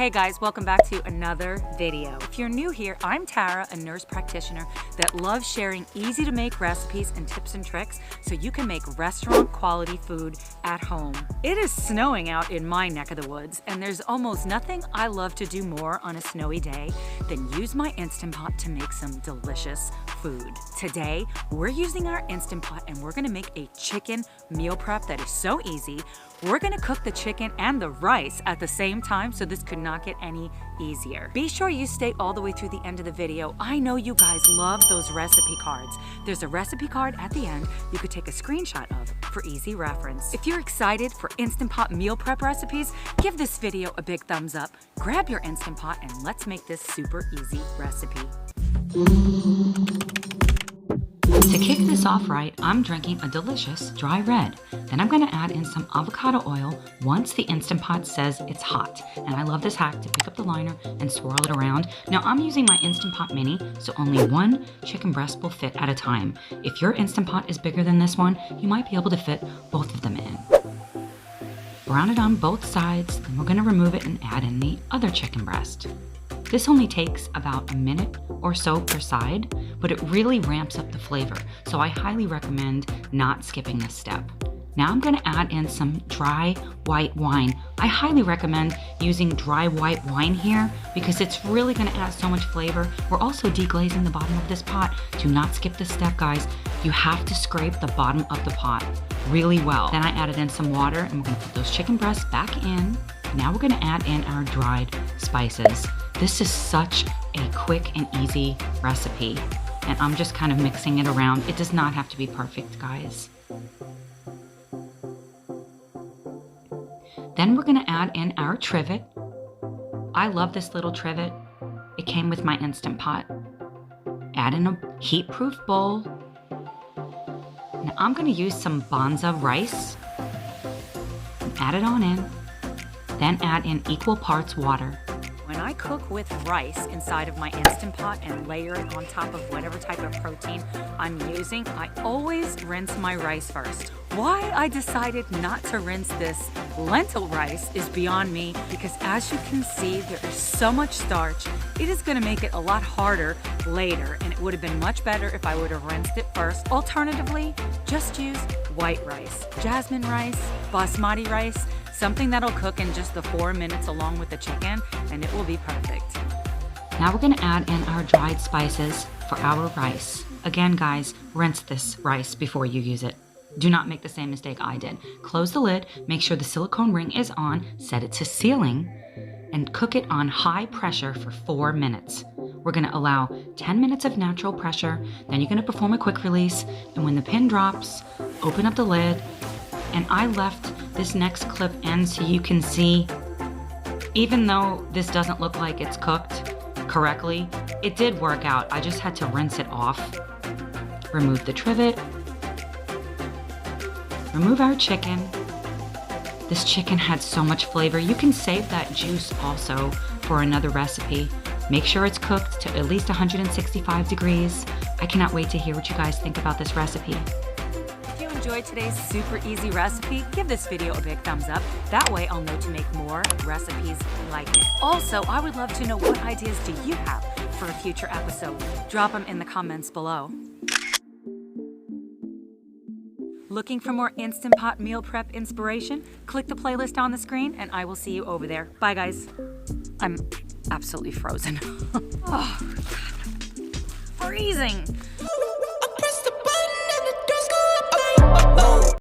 Hey guys, welcome back to another video. If you're new here, I'm Tara, a nurse practitioner that loves sharing easy to make recipes and tips and tricks so you can make restaurant quality food at home. It is snowing out in my neck of the woods, and there's almost nothing I love to do more on a snowy day than use my Instant Pot to make some delicious food. Today, we're using our Instant Pot and we're gonna make a chicken meal prep that is so easy. We're gonna cook the chicken and the rice at the same time, so this could not get any easier. Be sure you stay all the way through the end of the video. I know you guys love those recipe cards. There's a recipe card at the end you could take a screenshot of for easy reference. If you're excited for Instant Pot meal prep recipes, give this video a big thumbs up, grab your Instant Pot, and let's make this super easy recipe. To kick this off right, I'm drinking a delicious dry red. Then I'm gonna add in some avocado oil once the Instant Pot says it's hot. And I love this hack to pick up the liner and swirl it around. Now I'm using my Instant Pot Mini, so only one chicken breast will fit at a time. If your Instant Pot is bigger than this one, you might be able to fit both of them in. Brown it on both sides, then we're gonna remove it and add in the other chicken breast. This only takes about a minute or so per side, but it really ramps up the flavor, so I highly recommend not skipping this step. Now I'm gonna add in some dry white wine. I highly recommend using dry white wine here because it's really gonna add so much flavor. We're also deglazing the bottom of this pot. Do not skip this step, guys. You have to scrape the bottom of the pot really well. Then I added in some water and we're gonna put those chicken breasts back in. Now we're gonna add in our dried spices. This is such a quick and easy recipe, and I'm just kind of mixing it around. It does not have to be perfect, guys. Then we're gonna add in our trivet. I love this little trivet. It came with my Instant Pot. Add in a heat-proof bowl. Now I'm gonna use some Banza Rice. Add it on in. Then add in equal parts water. When I cook with rice inside of my Instant Pot and layer it on top of whatever type of protein I'm using, I always rinse my rice first. Why I decided not to rinse this lentil rice is beyond me, because as you can see, there is so much starch. It is gonna make it a lot harder later, and it would have been much better if I would have rinsed it first. Alternatively, just use white rice, jasmine rice, basmati rice, something that'll cook in just the 4 minutes along with the chicken, and it will be perfect. Now we're gonna add in our dried spices for our rice. Again, guys, rinse this rice before you use it. Do not make the same mistake I did. Close the lid, make sure the silicone ring is on, set it to sealing, and cook it on high pressure for 4 minutes. We're gonna allow 10 minutes of natural pressure, then you're gonna perform a quick release, and when the pin drops, open up the lid, and I left this next clip in so you can see, even though this doesn't look like it's cooked correctly, it did work out. I just had to rinse it off. Remove the trivet. Remove our chicken. This chicken had so much flavor. You can save that juice also for another recipe. Make sure it's cooked to at least 165 degrees. I cannot wait to hear what you guys think about this recipe. If you enjoyed today's super easy recipe, give this video a big thumbs up. That way I'll know to make more recipes like it. Also, I would love to know, what ideas do you have for a future episode? Drop them in the comments below. Looking for more Instant Pot meal prep inspiration? Click the playlist on the screen and I will see you over there. Bye guys. I'm absolutely frozen. Oh, God. Freezing.